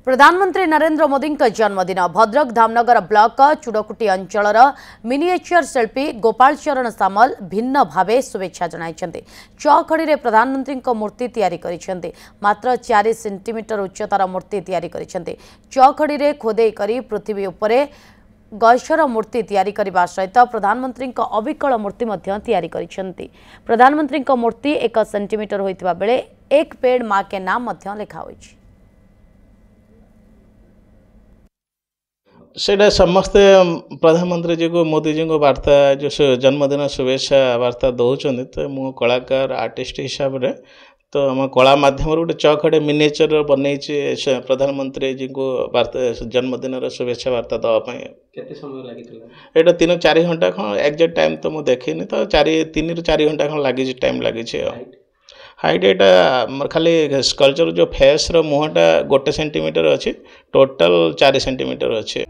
प्रधानमंत्री नरेंद्र मोदी जन्मदिन भद्रक धामनगर ब्लॉक चुड़कुटी अंचल मिनिएचर शिल्पी गोपाल चरण सामल भिन्न भावे शुभेच्छा जणाइछन्ति। चौखड़ी प्रधानमंत्री मूर्ति तैयारी करिसेंति। मात्र 4 सेंटीमीटर उच्चतार मूर्ति तैयारी करिसेंति। चौखड़ी खोदे करी पृथ्वी उपरे गैसर मूर्ति तैयारी करने सहित प्रधानमंत्री अविकल मूर्ति तैयारी करिसेंति। प्रधानमंत्री मूर्ति 1 सेंटीमीटर होइतिबा बेले एक पेड़ माँ के नाम लिखा होइछि। सेटा समस्ते प्रधानमंत्री जी को मोदी जी को वार्ता जो जन्मदिन शुभेच्छा वार्ता दौरान तो मु कलाकार आर्टिस्ट हिसाब से तो आम कला मध्यम गोटे चौखड़े मिनिएचर बनई प्रधानमंत्री जी को वार्ता जन्मदिन शुभेच्छा वार्ता दवाई केते समय लागितला एटा 3-4 घंटा खन एग्जैक्ट टाइम तो मु देखिनी तो 3-4 घंटा खन लगी टाइम लगी हाइट एटा खाली स्कल्पचर जो फेस रो मुहटा 1 सेंटीमीटर अच्छी टोटल 4 सेंटीमीटर अच्छे।